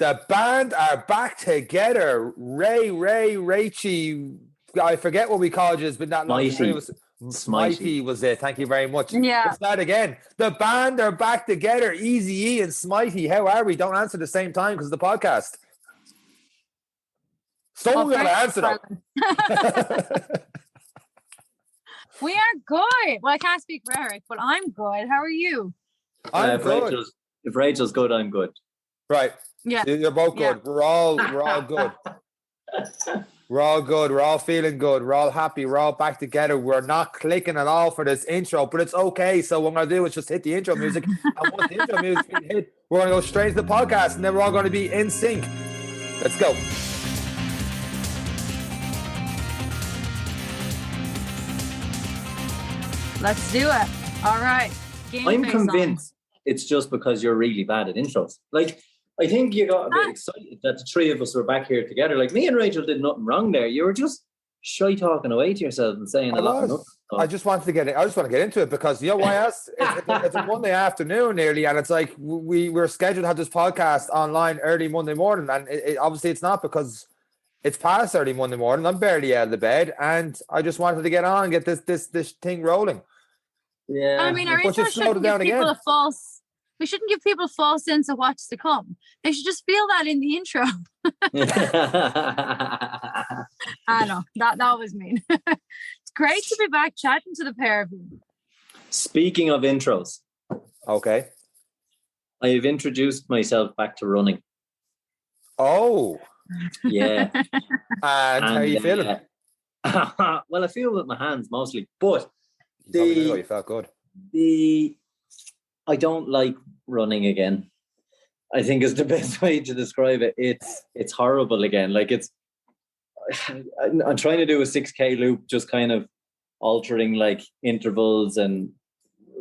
The band are back together. Rachy. I forget what we called you. It's been that long. Smitey was it. Thank you very much. Yeah. Let's start again. The band are back together. Easy E and Smitey. How are we? Don't answer at the same time because of the podcast. Someone got to answer them. We are good. Well, I can't speak for Eric, but I'm good. How are you? I'm good. If Rachel's good, I'm good. Right. Yeah. You're both good. Yeah. We're all good. We're all good. We're all feeling good. We're all happy. We're all back together. We're not clicking at all for this intro, but it's okay. So what I'm going to do is just hit the intro music. And once the intro music is hit, we're going to go straight to the podcast, and then we're all going to be in sync. Let's go. Let's do it. All right. I'm convinced it's just because you're really bad at intros. Like, I think you got a bit excited that the three of us were back here together. Like, me and Rachel did nothing wrong there. You were just shy talking away to yourself and saying a lot of nothing. I just want to get into it because you know why else? It's a Monday afternoon nearly, and it's like we're scheduled to have this podcast online early Monday morning, and obviously it's not because it's past early Monday morning. I'm barely out of the bed, and I just wanted to get on and get this thing rolling. Yeah, I mean, our intro shouldn't give people a false. We shouldn't give people a false sense of what's to come. They should just feel that in the intro. I know that was mean. It's great to be back chatting to the pair of you. Speaking of intros, okay, I have introduced myself back to running. Oh, yeah. And how are you feeling? Well, I feel with my hands mostly, but you felt good. I don't like running again. I think is the best way to describe it. It's horrible again. Like I'm trying to do a 6K loop, just kind of altering like intervals and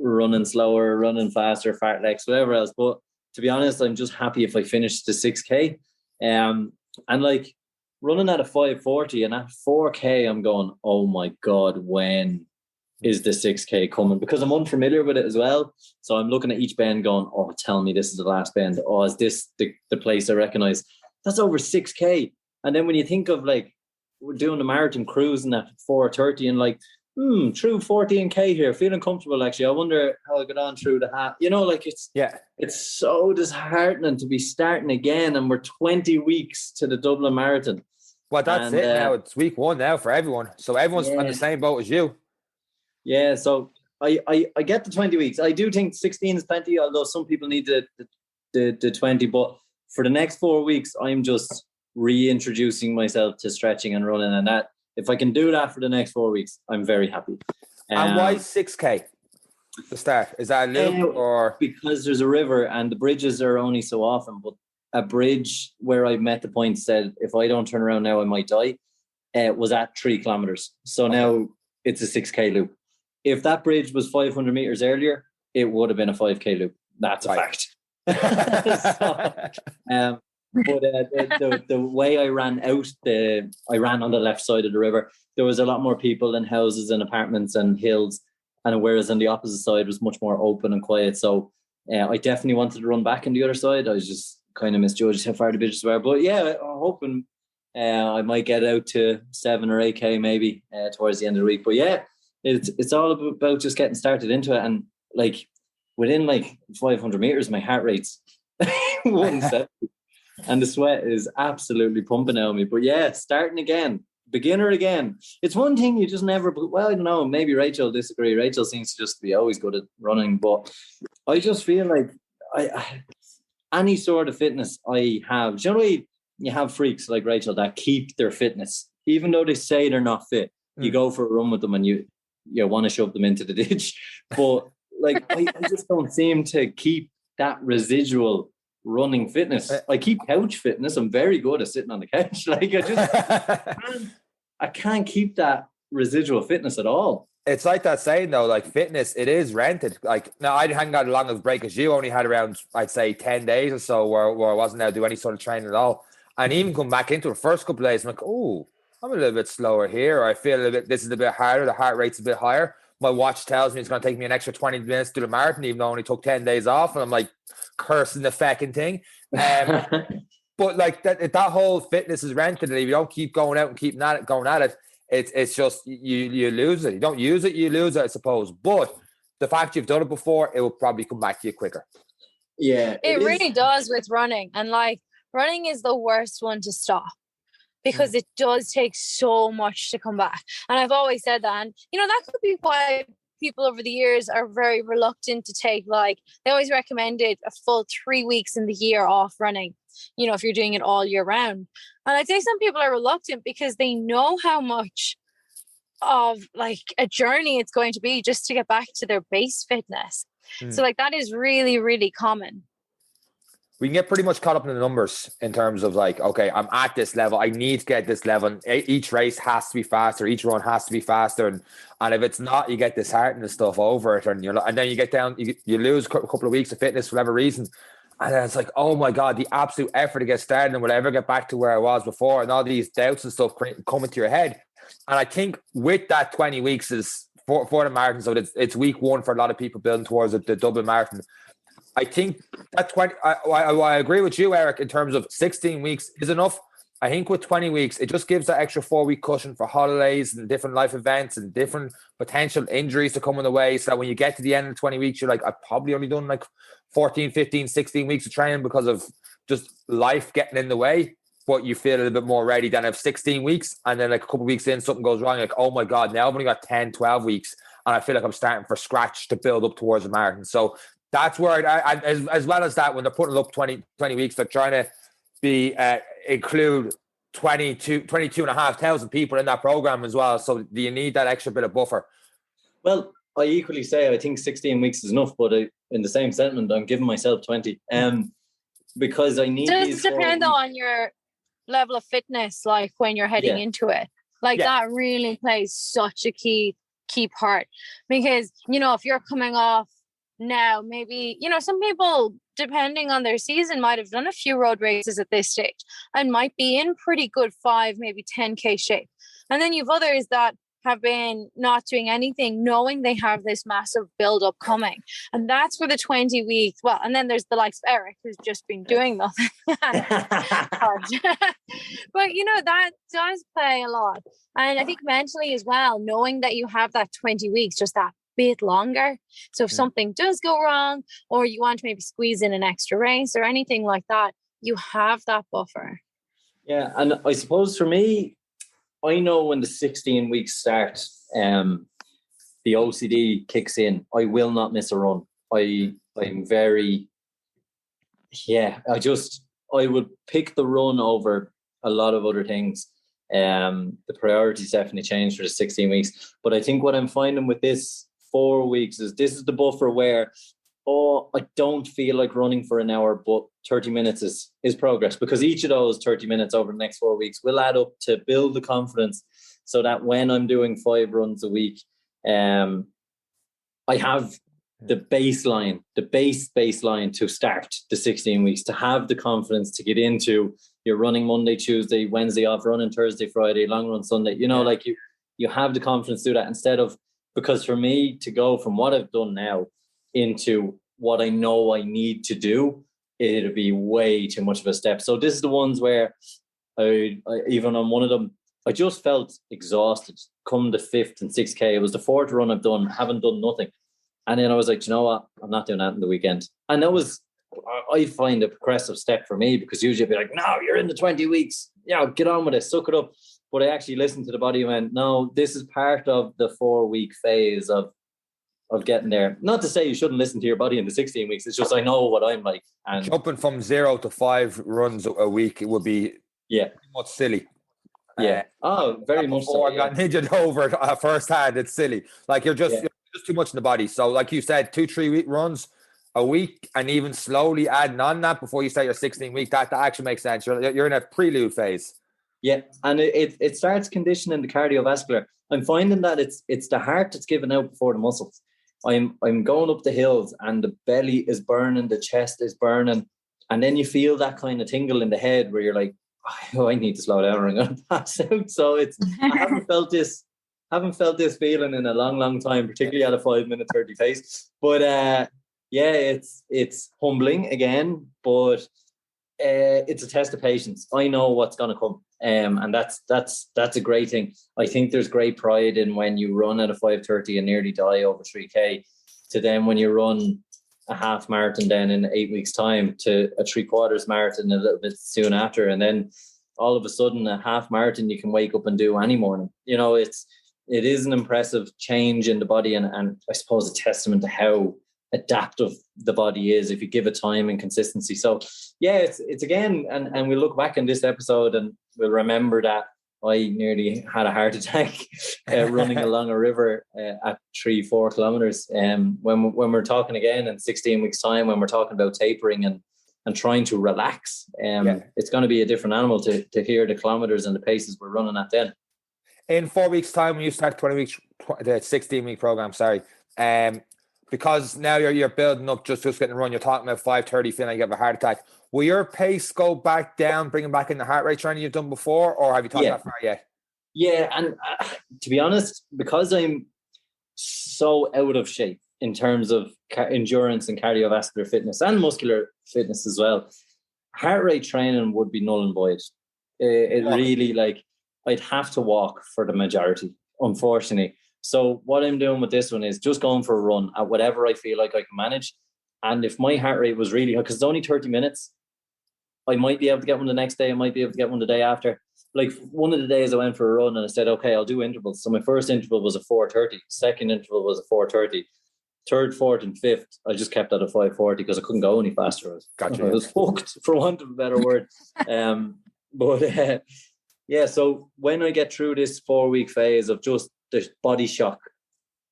running slower, running faster, fartleks, whatever else. But to be honest, I'm just happy if I finish the 6K. And like running at a 5:40 and at 4K, I'm going, oh my God, when is the 6K coming? Because I'm unfamiliar with it as well. So I'm looking at each bend going, oh, tell me this is the last bend. Oh, is this the place I recognize? That's over 6K. And then when you think of like, we're doing the marathon cruising at 4:30 and like, through 14K here, feeling comfortable actually. I wonder how I got on through the half. You know, like it's so disheartening to be starting again. And we're 20 weeks to the Dublin Marathon. Well, that's it now. It's week 1 now for everyone. So everyone's on the same boat as you. Yeah, so I get the 20 weeks. I do think 16 is plenty, although some people need the 20. But for the next 4 weeks, I'm just reintroducing myself to stretching and running. And that, if I can do that for the next 4 weeks, I'm very happy. And why 6K to start? Is that a loop or? Because there's a river and the bridges are only so often. But a bridge where I met the point said, if I don't turn around now, I might die, was at 3 kilometers. So now it's a 6K loop. If that bridge was 500 meters earlier, it would have been a 5K loop. That's a fact. But the way I ran out, I ran on the left side of the river. There was a lot more people and houses and apartments and hills. And whereas on the opposite side was much more open and quiet. So I definitely wanted to run back on the other side. I was just kind of misjudged how far the bridges were. But yeah, I'm hoping I might get out to 7 or 8K maybe towards the end of the week. But yeah, it's all about just getting started into it. And like within like 500 meters, my heart rate's 170. And the sweat is absolutely pumping out of me. But yeah, starting again, beginner again. It's one thing you just never, well, I don't know, maybe Rachel will disagree. Rachel seems to just be always good at running. But I just feel like I any sort of fitness I have, generally you have freaks like Rachel that keep their fitness. Even though they say they're not fit, you go for a run with them and you want to shove them into the ditch. But like, I just don't seem to keep that residual running fitness. I keep couch fitness. I'm very good at sitting on the couch. Like I can't keep that residual fitness at all. It's like that saying though, like fitness, it is rented. Like now I hadn't got as long of a break as you. Only had around, I'd say 10 days or so where I wasn't able to do any sort of training at all. And even come back into the first couple of days, I'm like, oh, I'm a little bit slower here. Or I feel this is a bit harder. The heart rate's a bit higher. My watch tells me it's going to take me an extra 20 minutes to do the marathon, even though I only took 10 days off. And I'm like cursing the fecking thing. But But like that whole fitness is rented, and if you don't keep going out and keep going at it, it's just you lose it. You don't use it, you lose it, I suppose. But the fact you've done it before, it will probably come back to you quicker. Yeah, it really does with running. And like running is the worst one to stop because it does take so much to come back. And I've always said that. And, you know, that could be why people over the years are very reluctant to take, like, they always recommended a full 3 weeks in the year off running, you know, if you're doing it all year round. And I'd say some people are reluctant because they know how much of like a journey it's going to be just to get back to their base fitness. So like that is really, really common. We can get pretty much caught up in the numbers in terms of like, okay, I'm at this level. I need to get this level. Each race has to be faster. Each run has to be faster. And if it's not, you get disheartened and stuff over it. And then you get down, you lose a couple of weeks of fitness for whatever reason. And then it's like, oh my God, the absolute effort to get started and will I ever get back to where I was before? And all these doubts and stuff come into your head. And I think with that 20 weeks is for the marathon. So it's week one for a lot of people building towards the Dublin Marathon. I think that 20, I agree with you, Eric, in terms of 16 weeks is enough. I think with 20 weeks, it just gives that extra 4 week cushion for holidays and different life events and different potential injuries to come in the way. So that when you get to the end of 20 weeks, you're like, I've probably only done like 14, 15, 16 weeks of training because of just life getting in the way. But you feel a little bit more ready than if 16 weeks and then like a couple of weeks in, something goes wrong. You're like, oh my God, now I've only got 10, 12 weeks. And I feel like I'm starting from scratch to build up towards a marathon. So that's where, as well as that, when they're putting up 20 weeks, they're trying to include 22,500 people in that program as well. So do you need that extra bit of buffer? Well, I equally say I think 16 weeks is enough, but in the same sentiment, I'm giving myself 20 because I need. Does it depend on your level of fitness, like when you're heading into it? Like that really plays such a key part because, you know, if you're coming off now, maybe, you know, some people, depending on their season, might have done a few road races at this stage and might be in pretty good 5, maybe 10K shape. And then you've others that have been not doing anything, knowing they have this massive build up coming. And that's where the 20 weeks, well, and then there's the likes of Eric, who's just been doing nothing. But, you know, that does play a lot. And I think mentally as well, knowing that you have that 20 weeks, just that bit longer. So if something does go wrong, or you want to maybe squeeze in an extra race or anything like that, you have that buffer. Yeah. And I suppose for me, I know when the 16 weeks start, the OCD kicks in. I will not miss a run. I would pick the run over a lot of other things. The priorities definitely changed for the 16 weeks. But I think what I'm finding with this 4 weeks is this is the buffer where, I don't feel like running for an hour, but 30 minutes is progress, because each of those 30 minutes over the next 4 weeks will add up to build the confidence so that when I'm doing 5 runs a week, I have the baseline to start the 16 weeks, to have the confidence to get into your running Monday, Tuesday, Wednesday off, running Thursday, Friday, long run Sunday, you know, like you have the confidence to do that instead of, because for me to go from what I've done now into what I know I need to do, it'll be way too much of a step. So this is the ones where I even on one of them, I just felt exhausted come the 5th and 6K. It was the 4th run I've done, haven't done nothing. And then I was like, you know what? I'm not doing that in the weekend. And that was, I find a progressive step for me, because usually I'd be like, no, you're in the 20 weeks. Yeah, get on with it, suck it up. But I actually listened to the body and went, no, this is part of the 4 week phase of getting there. Not to say you shouldn't listen to your body in the 16 weeks. It's just I know what I'm like. And jumping from 0 to 5 runs a week, it would be pretty much silly. Yeah. Very much so. I got ninjaed over firsthand. It's silly. Like you're just too much in the body. So like you said, 2-3 week runs a week, and even slowly adding on that before you start your 16 week, that actually makes sense. You're in a prelude phase. Yeah, and it starts conditioning the cardiovascular. I'm finding that it's the heart that's giving out before the muscles. I'm going up the hills and the belly is burning, the chest is burning, and then you feel that kind of tingle in the head where you're like, oh, I need to slow down or I'm going to pass out. So I haven't felt this feeling in a long time, particularly at a 5-minute 30 pace. But it's humbling again, but It's a test of patience. I know what's going to come, and that's a great thing. I think there's great pride in when you run at a 5:30 and nearly die over 3K, to then when you run a half marathon then in 8 weeks' time, to a 3/4 marathon a little bit soon after, and then all of a sudden a half marathon you can wake up and do any morning. You know, it is an impressive change in the body, and I suppose a testament to how adaptive the body is if you give it time and consistency. So yeah, it's again, and we'll look back in this episode and we'll remember that I nearly had a heart attack running along a river at 3-4 kilometers. When we're talking again in 16 weeks time, when we're talking about tapering and trying to relax, it's going to be a different animal to hear the kilometers and the paces we're running at then. In 4 weeks time, when you start 20 weeks, the 16-week program, because now you're building up, just getting run, you're talking about 5:30, feeling like you have a heart attack. Will your pace go back down, bringing back in the heart rate training you've done before, or have you talked that far yet? Yeah, and to be honest, because I'm so out of shape in terms of endurance and cardiovascular fitness and muscular fitness as well, heart rate training would be null and void. It really, like, I'd have to walk for the majority, unfortunately. So what I'm doing with this one is just going for a run at whatever I feel like I can manage. And if my heart rate was really high, because it's only 30 minutes, I might be able to get one the next day. I might be able to get one the day after. Like, one of the days I went for a run and I said, okay, I'll do intervals. So my first interval was a 4:30. Second interval was a 4:30. Third, fourth, and fifth, I just kept at a 5:40 because I couldn't go any faster. I was fucked, for want of a better word. Yeah, so when I get through this 4-week phase of just the body shock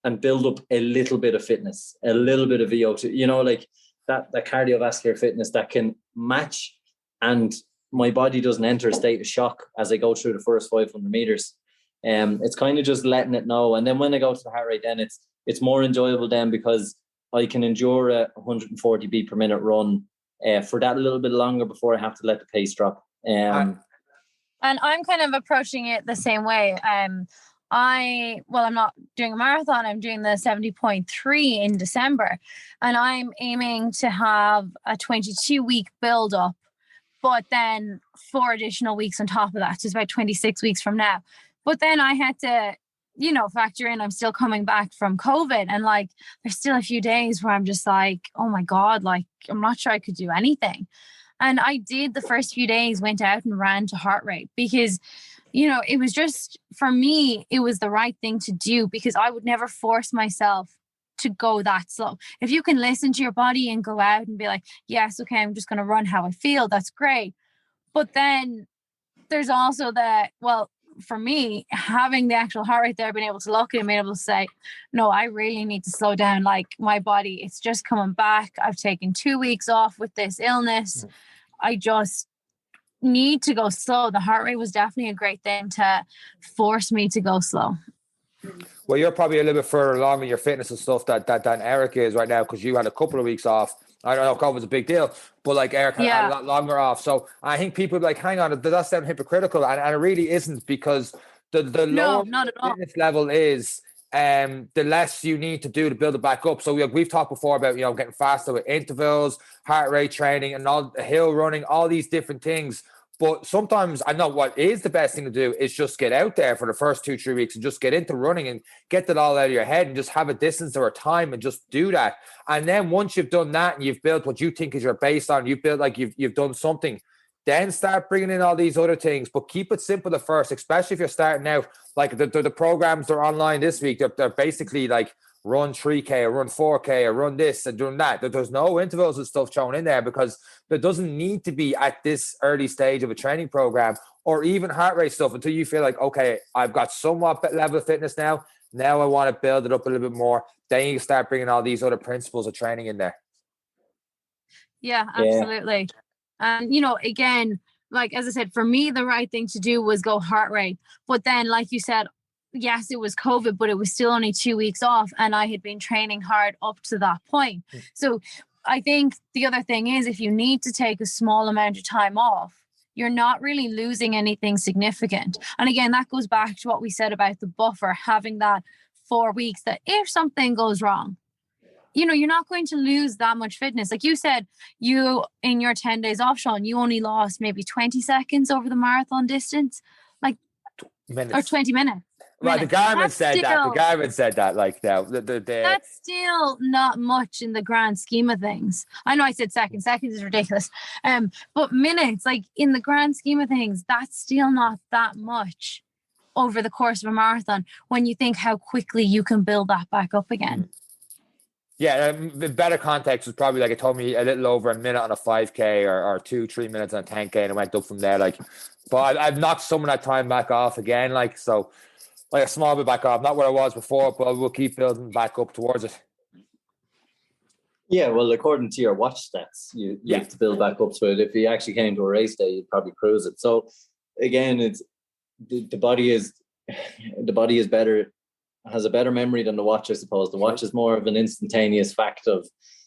and build up a little bit of fitness, a little bit of VO2, you know, like that cardiovascular fitness that can match, and my body doesn't enter a state of shock as I go through the first 500 meters. It's kind of just letting it know. And then when I go to the heart rate, then it's more enjoyable then, because I can endure a 140 beat per minute run for that a little bit longer before I have to let the pace drop. And I'm kind of approaching it the same way. I'm not doing a marathon. I'm doing the 70.3 in December, and I'm aiming to have a 22-week build up, but then 4 additional weeks on top of that, so it's about 26 weeks from now. But then I had to, factor in I'm still coming back from COVID, and like there's still a few days where I'm just like, oh my God, like I'm not sure I could do anything. And I did the first few days, went out and ran to heart rate because, it was just, for me, it was the right thing to do, because I would never force myself to go that slow. If you can listen to your body and go out and be like, yes, okay, I'm just going to run how I feel, that's great. But then there's also for me, having the actual heart rate there, being able to look at it and being able to say, no, I really need to slow down. Like, my body, it's just coming back. I've taken 2 weeks off with this illness. I just need to go slow. The heart rate was definitely a great thing to force me to go slow. Well, you're probably a little bit further along in your fitness and stuff than Eric is right now, because you had a couple of weeks off. I don't know, COVID was a big deal, but like Eric had a lot longer off. So I think people would be like, hang on, does that sound hypocritical? And it really isn't, because the lower fitness level is, the less you need to do to build it back up. So we've talked before about, getting faster with intervals, heart rate training, and all hill running, all these different things. But sometimes I know what is the best thing to do is just get out there for the first 2-3 weeks and just get into running and get that all out of your head and just have a distance or a time and just do that. And then once you've done that and you've built what you think is your baseline, you've built like you've done something, then start bringing in all these other things. But keep it simple at first, especially if you're starting out. Like the programs that are online this week, they're basically like run 3K or run 4K or run this and doing that. There's no intervals and stuff shown in there, because there doesn't need to be at this early stage of a training program, or even heart rate stuff, until you feel like, okay, I've got somewhat level of fitness now. Now I want to build it up a little bit more. Then you start bringing all these other principles of training in there. Yeah, absolutely. And, again, like, as I said, for me, the right thing to do was go heart rate. But then, like you said, yes, it was COVID, but it was still only 2 weeks off, and I had been training hard up to that point. So I think the other thing is, if you need to take a small amount of time off, you're not really losing anything significant. And again, that goes back to what we said about the buffer, having that 4 weeks, that if something goes wrong, you're not going to lose that much fitness. Like you said, you in your 10 days off, Sean, you only lost maybe 20 seconds over the marathon distance, like minutes. Or 20 minutes. Well, the Garmin said that. The Garmin said that. Like now, that's still not much in the grand scheme of things. I know I said seconds. Seconds is ridiculous. But minutes, like in the grand scheme of things, that's still not that much over the course of a marathon when you think how quickly you can build that back up again. Yeah, the better context was probably like it told me a little over a minute on a 5K or 2-3 minutes on a 10K, and it went up from there. Like, but I've knocked some of that time back off again. Like, so like a small bit back off, not where I was before, but we'll keep building back up towards it. Yeah, well, according to your watch stats, you have to build back up to it. If you actually came to a race day, you'd probably cruise it. So again, it's the body is better, has a better memory than the watch, I suppose. The watch is more of an instantaneous fact of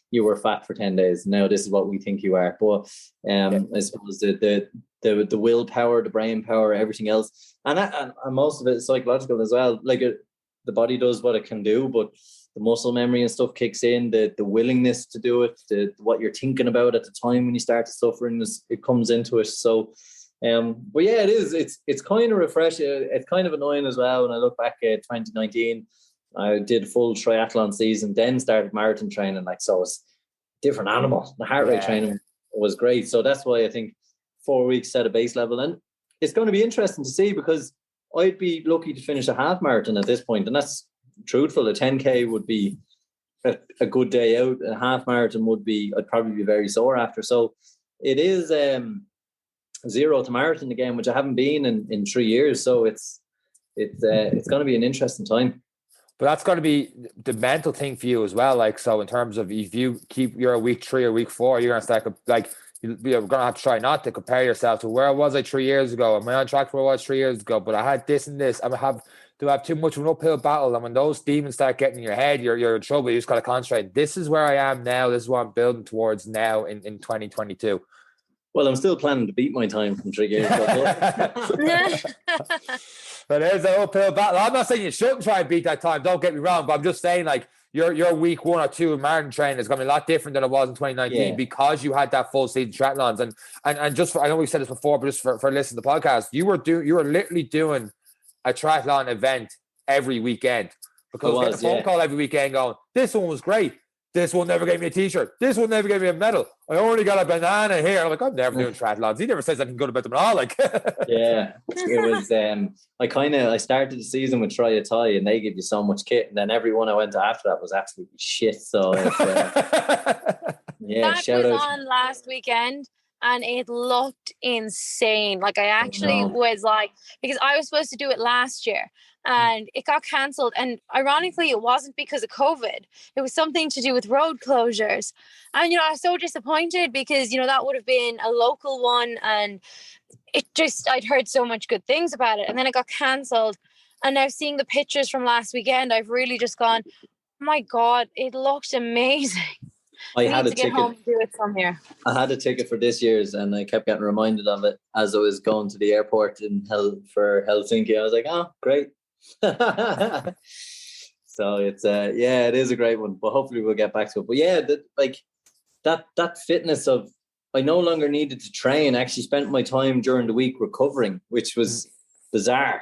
you were fat for 10 days. Now this is what we think you are. But I suppose the willpower, the brain power, everything else, and most of it is psychological as well. Like the body does what it can do, but the muscle memory and stuff kicks in. The willingness to do it, what you're thinking about at the time when you start to suffer, and it comes into it. So, but yeah, it is. It's kind of refreshing. It's kind of annoying as well when I look back at 2019. I did full triathlon season, then started marathon training. Like, so it's a different animal. The heart rate training was great. So that's why I think 4 weeks set a base level. And it's going to be interesting to see, because I'd be lucky to finish a half marathon at this point. And that's truthful. A 10K would be a good day out. A half marathon I'd probably be very sore after. So it is 0 to marathon again, which I haven't been in 3 years. So it's going to be an interesting time. But that's going to be the mental thing for you as well. Like, so in terms of if you keep your week 3 or week 4, you're going to start like you're going to have to try not to compare yourself to where was I 3 years ago. Am I on track for where I was 3 years ago? But I had this and this. Do I have too much of an uphill battle? And when those demons start getting in your head, you're in trouble. You just got to concentrate. This is where I am now. This is what I'm building towards now in 2022. Well, I'm still planning to beat my time from 3 years ago. But there's an uphill battle. I'm not saying you shouldn't try and beat that time. Don't get me wrong. But I'm just saying, like, your week 1 or 2 in marathon training is going to be a lot different than it was in 2019 because you had that full season triathlons. And just for, I know we've said this before, but just for listening to the podcast, you were literally doing a triathlon event every weekend, because getting a phone call every weekend going, this one was great. This one never gave me a t-shirt. This one never gave me a medal. I only got a banana here. I'm like, I'm never doing triathlons. He never says anything good about them at all. Like, yeah, it was. I started the season with Try a Tie, and they give you so much kit, and then everyone I went to after that was absolutely shit. So it's, that was on last weekend, and it looked insane. Like, I actually was like, because I was supposed to do it last year, and it got cancelled. And ironically, it wasn't because of COVID. It was something to do with road closures. And, I was so disappointed because, that would have been a local one. And I'd heard so much good things about it. And then it got cancelled. And now seeing the pictures from last weekend, I've really just gone, oh my God, it looked amazing. I had a ticket. Get home and do it from here. I had a ticket for this year's, and I kept getting reminded of it as I was going to the airport for Helsinki. I was like, oh, great. So it's it is a great one, but hopefully we'll get back to it. But yeah, that fitness of, I no longer needed to train. I actually spent my time during the week recovering, which was bizarre.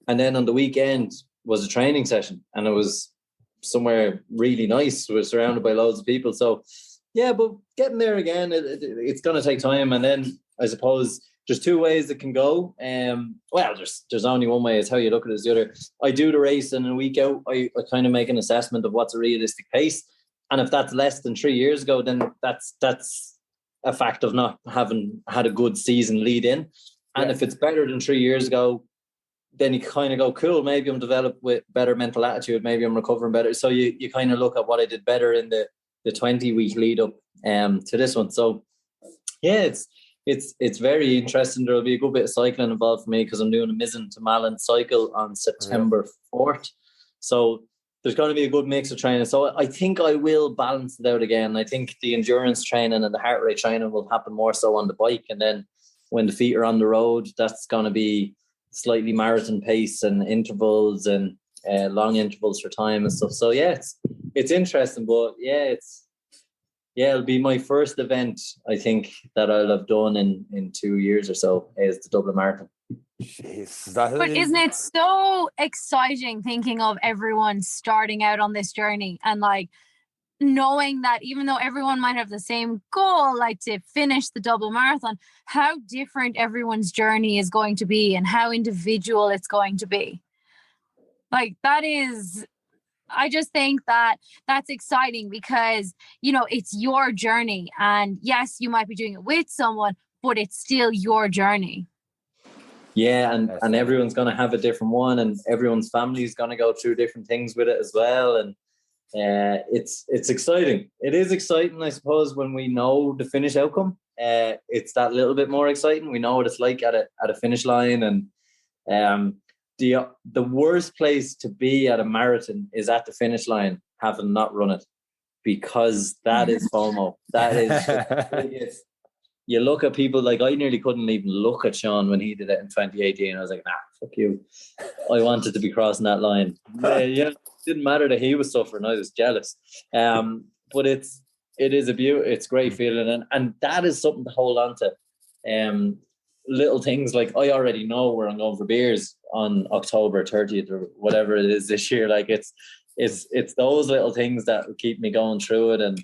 And then on the weekend was a training session, and it was somewhere really nice. We were surrounded by loads of people. So yeah, but getting there again, it's going to take time. And then I suppose there's 2 ways it can go. Well, there's only one way, is how you look at it as the other. I do the race, and a week out, I kind of make an assessment of what's a realistic pace. And if that's less than 3 years ago, then that's a fact of not having had a good season lead in. And if it's better than 3 years ago, then you kind of go, cool, maybe I'm developed with better mental attitude. Maybe I'm recovering better. So you kind of look at what I did better in the 20-week lead up to this one. So yeah, it's very interesting. There'll be a good bit of cycling involved for me, because I'm doing a Mizzen to Malin cycle on September 4th. So there's going to be a good mix of training. So I think I will balance it out again. I think the endurance training and the heart rate training will happen more so on the bike. And then when the feet are on the road, that's going to be slightly marathon pace and intervals and long intervals for time and stuff. So yeah, it's interesting, but it'll be my first event, I think, that I'll have done in 2 years or so, is the Dublin Marathon. Jeez, but isn't it so exciting thinking of everyone starting out on this journey and like knowing that even though everyone might have the same goal, like to finish the Dublin Marathon, how different everyone's journey is going to be and how individual it's going to be. Like that is, I just think that that's exciting because, you know, it's your journey. And yes, you might be doing it with someone, but it's still your journey. Yeah, and everyone's going to have a different one, and everyone's family is going to go through different things with it as well. And it's exciting. It is exciting, I suppose, when we know the finish outcome. It's that little bit more exciting. We know what it's like at a finish line, and the worst place to be at a marathon is at the finish line, having not run it, because that is FOMO. That is. You look at people, like I nearly couldn't even look at Sean when he did it in 2018. I was like, nah, fuck you. I wanted to be crossing that line. Yeah, it didn't matter that he was suffering. I was jealous. But it is it's great feeling, and that is something to hold on to. Little things like I already know where I'm going for beers on October 30th or whatever it is this year. Like it's those little things that will keep me going through it, and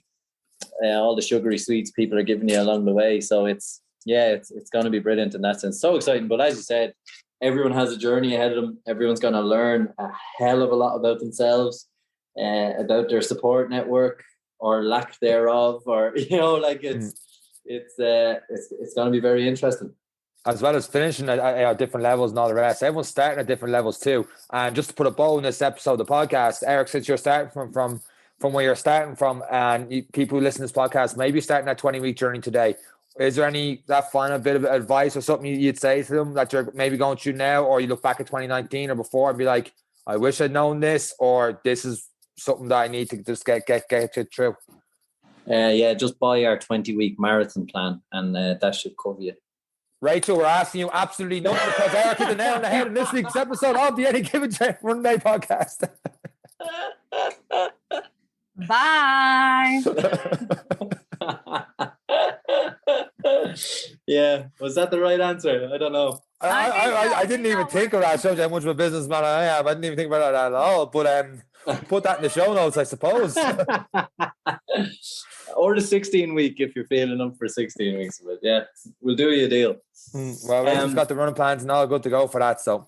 all the sugary sweets people are giving you along the way. So it's going to be brilliant in that sense. So exciting. But as you said, everyone has a journey ahead of them. Everyone's going to learn a hell of a lot about themselves, about their support network or lack thereof, or it's going to be very interesting. As well as finishing at different levels and all the rest. Everyone's starting at different levels too. And just to put a bow in this episode of the podcast, Eric, since you're starting from where you're starting from, and people who listen to this podcast, maybe you're starting that 20-week journey today. Is there that final bit of advice or something you'd say to them that you're maybe going through now, or you look back at 2019 or before and be like, I wish I'd known this, or this is something that I need to just get it through? Just buy our 20-week marathon plan, and that should cover you. Rachel, we're asking you absolutely nothing because Eric hit the nail on the head in this week's episode of the Any Given Runday podcast. Bye. Yeah, was that the right answer? I don't know. I didn't even think of that. It shows you how much of a businessman I am. I didn't even think about that at all. But put that in the show notes, I suppose. Or the 16-week if you're feeling up for 16 weeks. But yeah, we'll do you a deal. Well, Rachel's got the running plans and all good to go for that. So.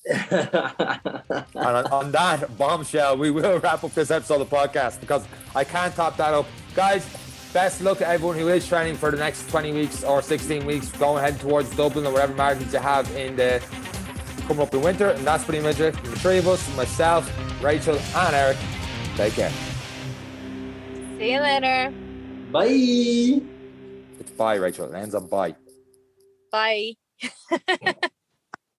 And on that bombshell, we will wrap up this episode of the podcast because I can't top that up. Guys, best luck to everyone who is training for the next 20 weeks or 16 weeks, going ahead towards Dublin or whatever marathons you have in the coming up in winter. And that's pretty much it from the three of us, myself, Rachel and Eric. Take care. See you later. Bye. It's bye, Rachel. It ends on bye. Bye.